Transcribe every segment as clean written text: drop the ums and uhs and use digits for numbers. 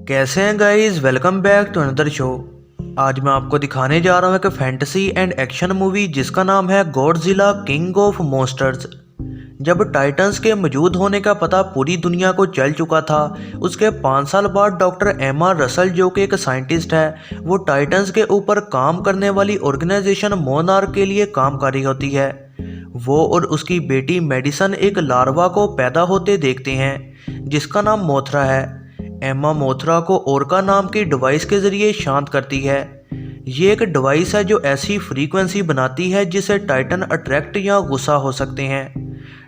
कैसे हैं guys. Welcome back to another show. आज मैं आपको दिखाने जा रहा हूँ एक फैंटेसी एंड एक्शन मूवी जिसका नाम है गॉडजिला किंग ऑफ मॉन्स्टर्स। जब टाइटंस के मौजूद होने का पता पूरी दुनिया को चल चुका था, उसके 5 साल बाद डॉक्टर एमा रसल, जो कि एक साइंटिस्ट है, वो टाइटंस के ऊपर काम करने वाली ऑर्गेनाइजेशन मोनार्क के लिए काम कर रही होती है। वो और उसकी बेटी मेडिसन एक लार्वा को पैदा होते देखते हैं जिसका नाम मोथरा है। एमा मोथरा को ओरका नाम की डिवाइस के जरिए शांत करती है। ये एक डिवाइस है जो ऐसी फ्रीक्वेंसी बनाती है जिससे टाइटन अट्रैक्ट या गुस्सा हो सकते हैं।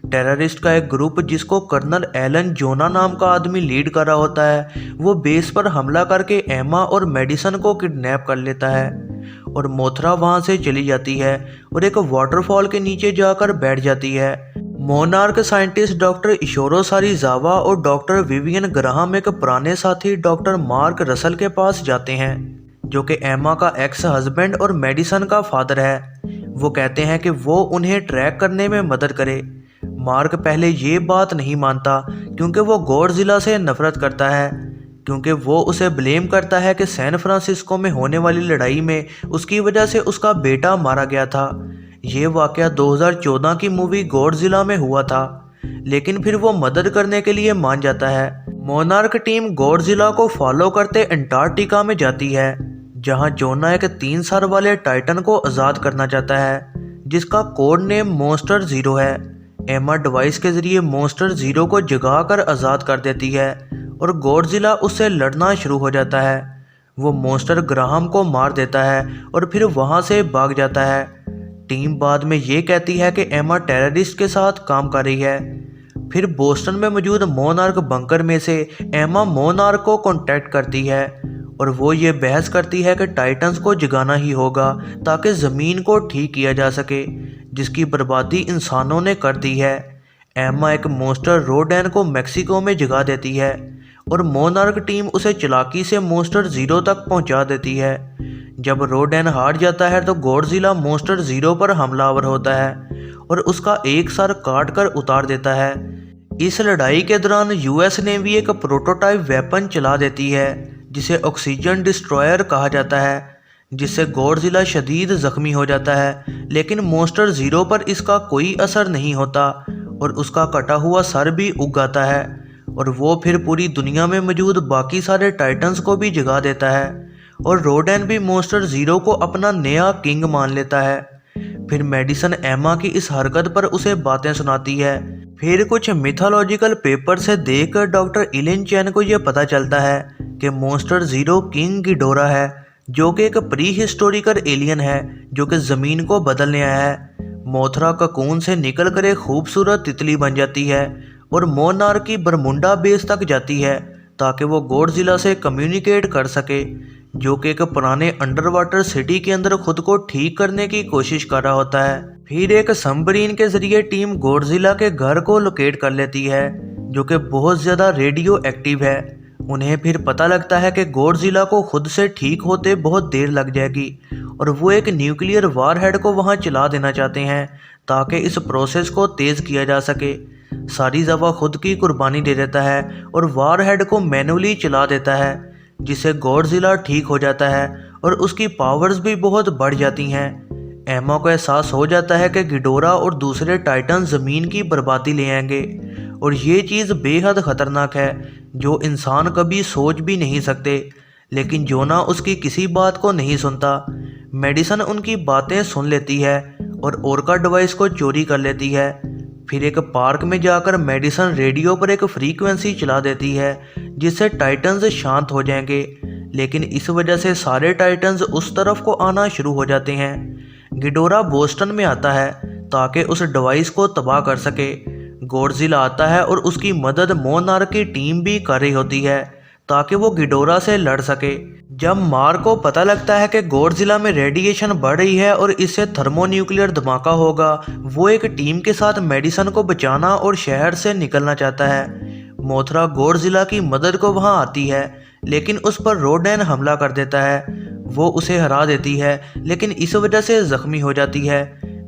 टेररिस्ट का एक ग्रुप जिसको कर्नल एलन जोना नाम का आदमी लीड कर रहा होता है, वो बेस पर हमला करके एमा और मेडिसन को किडनैप कर लेता है और मोथरा वहां से चली जाती है और एक वाटरफॉल के नीचे जाकर बैठ जाती है। मोनार्क साइंटिस्ट डॉक्टर इशोरो सारीजावा और डॉक्टर विवियन ग्राहम एक पुराने साथी डॉक्टर मार्क रसल के पास जाते हैं, जो कि एमा का एक्स हस्बैंड और मेडिसन का फादर है। वो कहते हैं कि वो उन्हें ट्रैक करने में मदद करे। मार्क पहले ये बात नहीं मानता क्योंकि वो गॉडजिला से नफरत करता है, क्योंकि वो उसे ब्लेम करता है कि सैन फ्रांसिस्को में होने वाली लड़ाई में उसकी वजह से उसका बेटा मारा गया था। ये वाकया 2014 की मूवी गॉडजिला में हुआ था, लेकिन फिर वो मदद करने के लिए मान जाता है। मोनार्क टीम गॉडजिला को फॉलो करते अंटार्कटिका में जाती है, जहां जोना एक 3 साल वाले टाइटन को आज़ाद करना चाहता है जिसका कोड नेम मॉन्स्टर जीरो है। एमा डिवाइस के जरिए मॉन्स्टर जीरो को जगा कर आज़ाद कर देती है और गॉडजिला उससे लड़ना शुरू हो जाता है। वो मॉन्स्टर ग्राहम को मार देता है और फिर वहां से भाग जाता है। टीम बाद में ये कहती है कि एमा टेररिस्ट के साथ काम कर रही है। फिर बोस्टन में मौजूद मोनार्क बंकर में से एमा मोनार्क को कांटेक्ट करती है और वो ये बहस करती है कि टाइटंस को जगाना ही होगा ताकि ज़मीन को ठीक किया जा सके, जिसकी बर्बादी इंसानों ने कर दी है। एमा एक मॉन्स्टर रोडैन को मेक्सिको में जगा देती है और मोनार्क टीम उसे चालाकी से मॉन्स्टर जीरो तक पहुंचा देती है। जब रोडैन हार जाता है तो गॉडजिला मॉन्स्टर जीरो पर हमलावर होता है और उसका एक सर काट कर उतार देता है। इस लड़ाई के दौरान यूएस नेवी एक प्रोटोटाइप वेपन चला देती है जिसे ऑक्सीजन डिस्ट्रॉयर कहा जाता है, जिससे गॉडजिला शदीद जख्मी हो जाता है, लेकिन मॉन्स्टर जीरो पर इसका कोई असर नहीं होता और उसका कटा हुआ सर भी उग आता है और वो फिर पूरी दुनिया में मौजूद बाकी सारे टाइटंस को भी जगा देता है और रोडैन भी मॉन्स्टर जीरो को अपना नया किंग मान लेता है। फिर मेडिसन एमा की इस हरकत पर उसे बातें सुनाती है। फिर कुछ मिथोलॉजिकल पेपर से देखकर डॉक्टर इलिन चैन को यह पता चलता है कि मॉन्स्टर जीरो किंग गिडोरा है, जो कि एक प्री हिस्टोरिकल एलियन है जो कि ज़मीन को बदलने आया है। मोथरा ककून से निकलकर एक खूबसूरत तितली बन जाती है और मोनार्क की बरमुंडा बेस तक जाती है ताकि वो गॉडजिला से कम्युनिकेट कर सके, जो कि एक पुराने अंडर वाटर सिटी के अंदर खुद को ठीक करने की कोशिश कर रहा होता है। फिर एक सबमरीन के जरिए टीम गॉडजिला के घर को लोकेट कर लेती है, जो कि बहुत ज़्यादा रेडियो एक्टिव है। उन्हें फिर पता लगता है कि गॉडजिला को खुद से ठीक होते बहुत देर लग जाएगी और वो एक न्यूक्लियर वारहेड को वहां चला देना चाहते हैं ताकि इस प्रोसेस को तेज़ किया जा सके। सारीजावा खुद की कुर्बानी दे देता है और वारहेड को मैनुअली चला देता है, जिससे गॉडजिला ठीक हो जाता है और उसकी पावर्स भी बहुत बढ़ जाती हैं। एमा को एहसास हो जाता है कि गिडोरा और दूसरे टाइटन ज़मीन की बर्बादी ले आएंगे और ये चीज़ बेहद ख़तरनाक है जो इंसान कभी सोच भी नहीं सकते, लेकिन जोना उसकी किसी बात को नहीं सुनता। मेडिसन उनकी बातें सुन लेती है और ओरका डिवाइस को चोरी कर लेती है। फिर एक पार्क में जाकर मेडिसन रेडियो पर एक फ्रीक्वेंसी चला देती है जिससे टाइटन्स शांत हो जाएंगे, लेकिन इस वजह से सारे टाइटन्स उस तरफ को आना शुरू हो जाते हैं। गिडोरा बोस्टन में आता है ताकि उस डिवाइस को तबाह कर सके। गॉडजिला आता है और उसकी मदद मोनार्क की टीम भी कर रही होती है ताकि वो गिडोरा से लड़ सके। जब मार्क को पता लगता है कि गॉडजिला में रेडिएशन बढ़ रही है और इससे थर्मोन्यूक्लियर धमाका होगा, वो एक टीम के साथ मेडिसन को बचाना और शहर से निकलना चाहता है। मोथरा गॉडजिला की मदद को वहां आती है, लेकिन उस पर रोडैन हमला कर देता है। वो उसे हरा देती है, लेकिन इस वजह से जख्मी हो जाती है।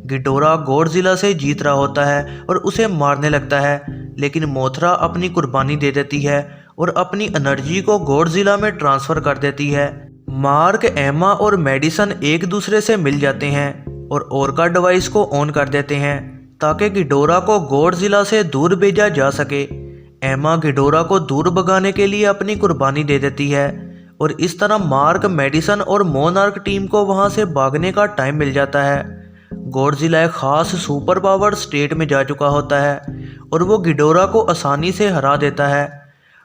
गिडोरा गॉडजिला से जीत रहा होता है और उसे मारने लगता है, लेकिन मोथरा अपनी कुर्बानी दे देती है और अपनी एनर्जी को गॉडजिला में ट्रांसफ़र कर देती है। मार्क, एमा और मेडिसन एक दूसरे से मिल जाते हैं और ओर्का डिवाइस को ऑन कर देते हैं ताकि गिडोरा को गॉडजिला से दूर भेजा जा सके। एमा गिडोरा को दूर भगाने के लिए अपनी कुर्बानी दे देती है और इस तरह मार्क, मेडिसन और मोनार्क टीम को वहां से भागने का टाइम मिल जाता है। गॉडजिला एक खास सुपर पावर स्टेट में जा चुका होता है और वो गिडोरा को आसानी से हरा देता है।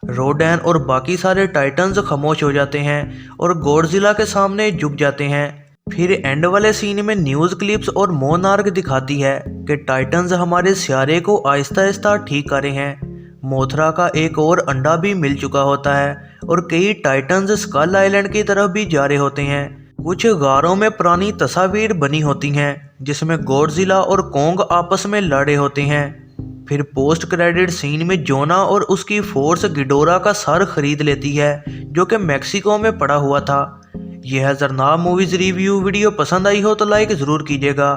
रोडैन और बाकी सारे टाइटन्स खामोश हो जाते हैं और गॉडजिला के सामने झुक जाते हैं। फिर एंड वाले सीन में न्यूज़ क्लिप्स और मोनार्क दिखाती है कि टाइटन्स हमारे सियारे को आहिस्ता आहिस्ता ठीक कर रहे हैं। मोथरा का एक और अंडा भी मिल चुका होता है और कई टाइटन्स स्कल आइलैंड की तरफ भी जा रहे होते हैं। कुछ गारों में पुरानी तस्वीर बनी होती हैं जिसमें गॉडजिला और कोंग आपस में लड़े होते हैं। फिर पोस्ट क्रेडिट सीन में जोना और उसकी फोर्स गिडोरा का सर खरीद लेती है जो कि मेक्सिको में पड़ा हुआ था। यह जरनाब मूवीज़ रिव्यू वीडियो पसंद आई हो तो लाइक ज़रूर कीजिएगा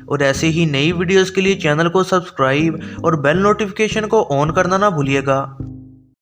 और ऐसे ही नई वीडियोस के लिए चैनल को सब्सक्राइब और बेल नोटिफिकेशन को ऑन करना ना भूलिएगा।